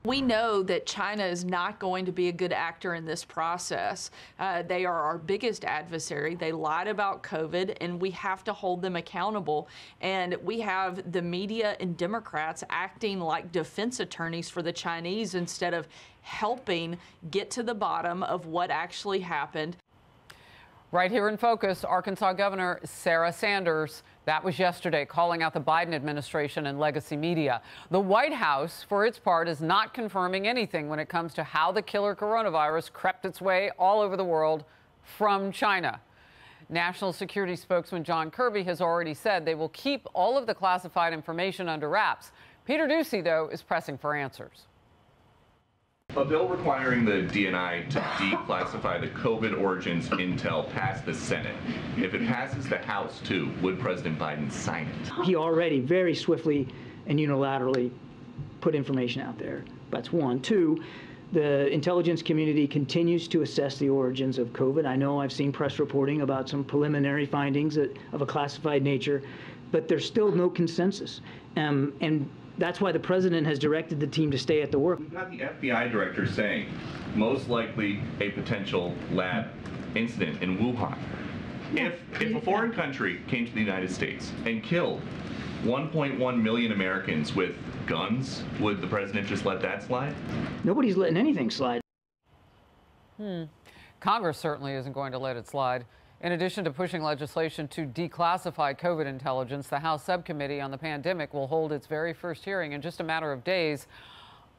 We know that China is not going to be a good actor in this process. They are our biggest adversary. They lied about COVID, and we have to hold them accountable. And we have the media and Democrats acting like defense attorneys for the Chinese instead of helping get to the bottom of what actually happened. Right here in focus, Arkansas Governor Sarah Sanders. That was yesterday, calling out the Biden administration and legacy media. The White House, for its part, is not confirming anything when it comes to how the killer coronavirus crept its way all over the world from China. National Security spokesman John Kirby has already said they will keep all of the classified information under wraps. Peter Doocy, though, is pressing for answers. A bill requiring the DNI to declassify the COVID origins intel passed the Senate. If it passes the House, too, would President Biden sign it? He already very swiftly and unilaterally put information out there. That's one. Two, the intelligence community continues to assess the origins of COVID. I know I've seen press reporting about some preliminary findings of a classified nature, but there's still no consensus. And that's why the president has directed the team to stay at the work. We've got the FBI director saying most likely a potential lab incident in Wuhan. If a foreign country came to the United States and killed 1.1 million Americans with guns, would the president just let that slide? Nobody's letting anything slide. Congress certainly isn't going to let it slide. In addition to pushing legislation to declassify COVID intelligence, the House Subcommittee on the Pandemic will hold its very first hearing in just a matter of days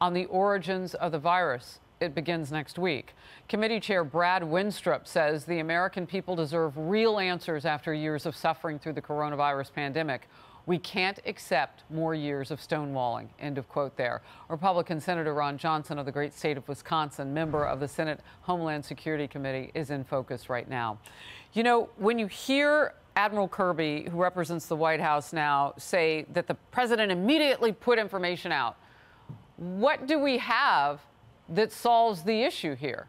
on the origins of the virus. It begins next week. Committee Chair Brad Winstrup says the American people deserve real answers after years of suffering through the coronavirus pandemic. We can't accept more years of stonewalling. End of quote there. Republican Senator Ron Johnson of the great state of Wisconsin, member of the Senate Homeland Security Committee, is in focus right now. You know, when you hear Admiral Kirby, who represents the White House now, say that the president immediately put information out, what do we have that solves the issue here?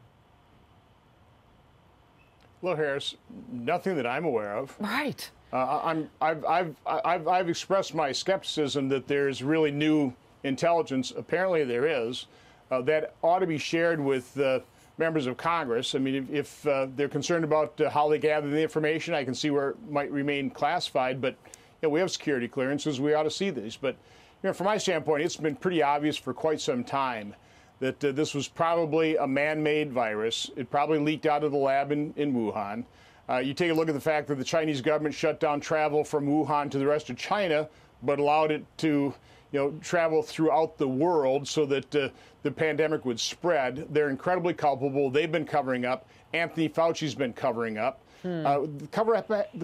Well, Harris, nothing that I'm aware of. Right. I've expressed my skepticism that there's really new intelligence. Apparently, there is that ought to be shared with members of Congress. I mean, if they're concerned about how they gather the information, I can see where it might remain classified. But you know, we have security clearances; we ought to see these. But you know, from my standpoint, it's been pretty obvious for quite some time that this was probably a man-made virus. It probably leaked out of the lab in Wuhan. You take a look at the fact that the Chinese government shut down travel from Wuhan to the rest of China, but allowed it to, travel throughout the world so that the pandemic would spread. They're incredibly culpable. They've been covering up. Anthony Fauci's been covering up. The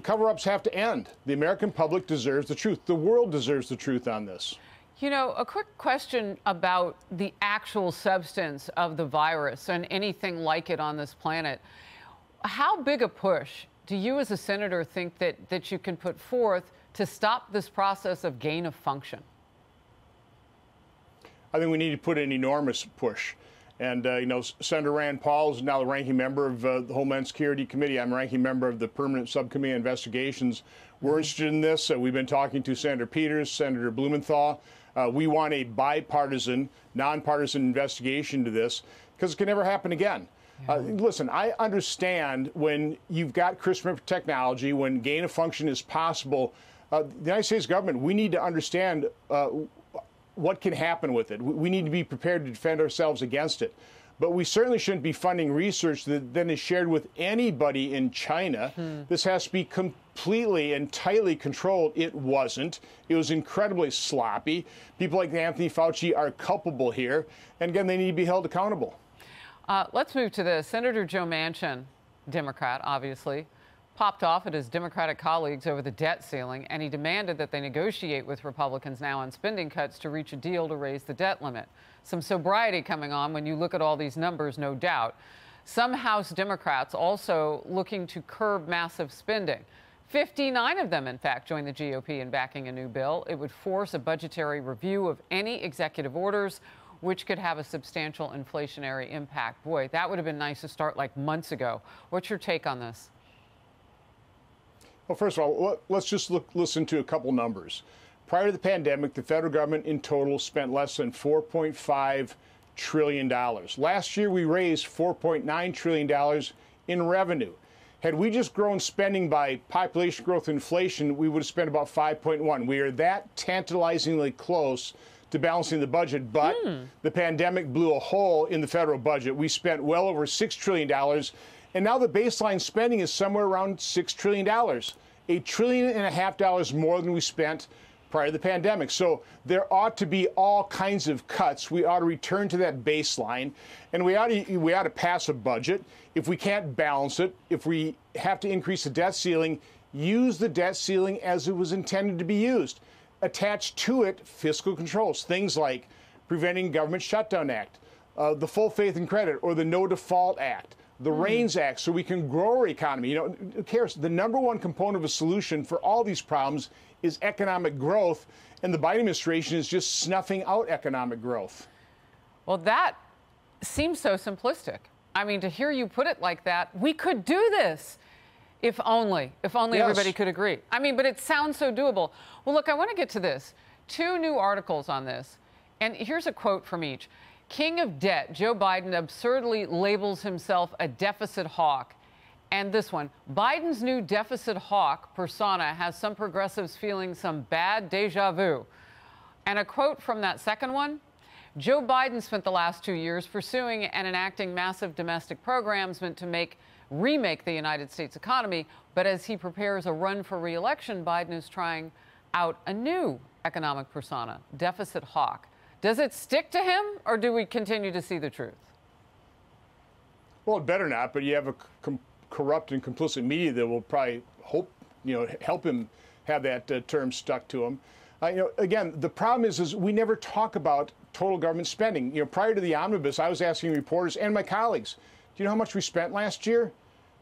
cover-ups have to end. The American public deserves the truth. The world deserves the truth on this. You know, a quick question about the actual substance of the virus and anything like it on this planet. How big a push do you as a senator think that you can put forth to stop this process of gain of function? I think we need to put an enormous push. And, Senator Rand Paul is now the ranking member of the Homeland Security Committee. I'm ranking member of the Permanent Subcommittee on Investigations. We're interested in this. We've been talking to Senator Peters, Senator Blumenthal. We want a bipartisan, nonpartisan investigation to this because it can never happen again. Listen, I understand when you've got CRISPR technology, when gain of function is possible, the United States government, we need to understand what can happen with it. We need to be prepared to defend ourselves against it. But we certainly shouldn't be funding research that then is shared with anybody in China. This has to be completely and tightly controlled. It wasn't. It was incredibly sloppy. People like Anthony Fauci are culpable here. And again, they need to be held accountable. Let's move to this. Senator Joe Manchin, Democrat, obviously, popped off at his Democratic colleagues over the debt ceiling, and he demanded that they negotiate with Republicans now on spending cuts to reach a deal to raise the debt limit. Some sobriety coming on when you look at all these numbers, no doubt. Some House Democrats also looking to curb massive spending. 59 of them, in fact, joined the GOP in backing a new bill. It would force a budgetary review of any executive orders, which could have a substantial inflationary impact. Boy, that would have been nice to start like months ago. What's your take on this? Well, first of all, let's just listen to a couple numbers. Prior to the pandemic, the federal government in total spent less than $4.5 trillion. Last year, we raised $4.9 trillion in revenue. Had we just grown spending by population growth and inflation, we would have spent about 5.1. We are that tantalizingly close to balancing the budget, but the pandemic blew a hole in the federal budget. We spent well over $6 trillion, and now the baseline spending is somewhere around $6 trillion, $1.5 trillion more than we spent prior to the pandemic. So there ought to be all kinds of cuts. We ought to return to that baseline, and we ought to pass a budget. If we can't balance it, if we have to increase the debt ceiling, use the debt ceiling as it was intended to be used. Attach to it fiscal controls, things like Preventing Government Shutdown Act, the Full Faith and Credit, or the No Default Act, the REINS Act, so we can grow our economy. You know, who cares? The number one component of a solution for all these problems is economic growth, and the Biden administration is just snuffing out economic growth. Well, that seems so simplistic. I mean, to hear you put it like that, we could do this. If only Yes. everybody could agree. I mean, but it sounds so doable. Well, look, I want to get to this. 2 new articles on this. And here's a quote from each. King of debt, Joe Biden absurdly labels himself a deficit hawk. And this one, Biden's new deficit hawk persona has some progressives feeling some bad deja vu. And a quote from that second one, Joe Biden spent the last 2 years pursuing and enacting massive domestic programs meant to remake the United States economy. But as he prepares a run for re-election, Biden is trying out a new economic persona, deficit hawk. Does it stick to him, or do we continue to see the truth? Well, it better not, but you have a corrupt and complicit media that will probably help him have that term stuck to him. Again, the problem is we never talk about total government spending. Prior to the omnibus, I was asking reporters and my colleagues, do you know how much we spent last year?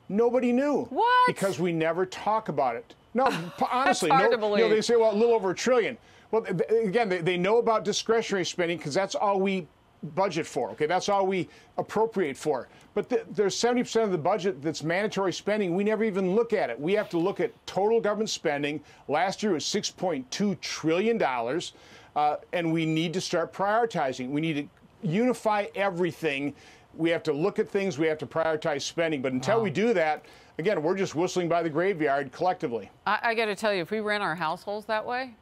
Nobody knew. What? Because we never talk about it. No, honestly, That's hard to believe. They say, well, a little over $1 trillion. Well, again, they know about discretionary spending because that's all we budget for. Okay, that's all we appropriate for. But there's 70% of the budget that's mandatory spending. We never even look at it. We have to look at total government spending. Last year was $6.2 trillion, and we need to start prioritizing. We need to unify everything. We have to look at things. We have to prioritize spending. But until we do that, again, we're just whistling by the graveyard collectively. I got to tell you, if we ran our households that way,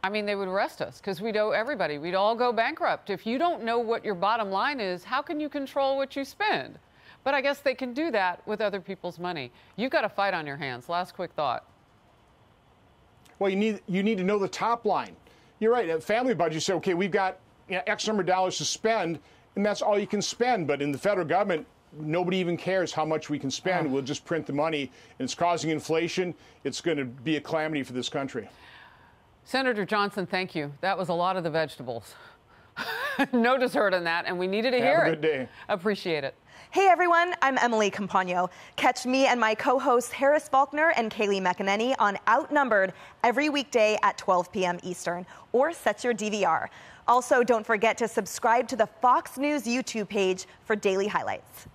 I mean, they would arrest us because we'd owe everybody. We'd all go bankrupt. If you don't know what your bottom line is, how can you control what you spend? But I guess they can do that with other people's money. You've got a fight on your hands. Last quick thought. Well, you need to know the top line. You're right. A family budget, you say, okay, we've got X number of dollars to spend, and that's all you can spend. But in the federal government, nobody even cares how much we can spend. We'll just print the money, and it's causing inflation. It's going to be a calamity for this country. Senator Johnson, thank you. That was a lot of the vegetables. No dessert on that, and we needed to hear it. Have a good day. Appreciate it. Hey everyone, I'm Emily Campagno. Catch me and my co-hosts Harris Faulkner and Kaylee McEnany on Outnumbered every weekday at 12 p.m. Eastern, or set your DVR. Also, don't forget to subscribe to the Fox News YouTube page for daily highlights.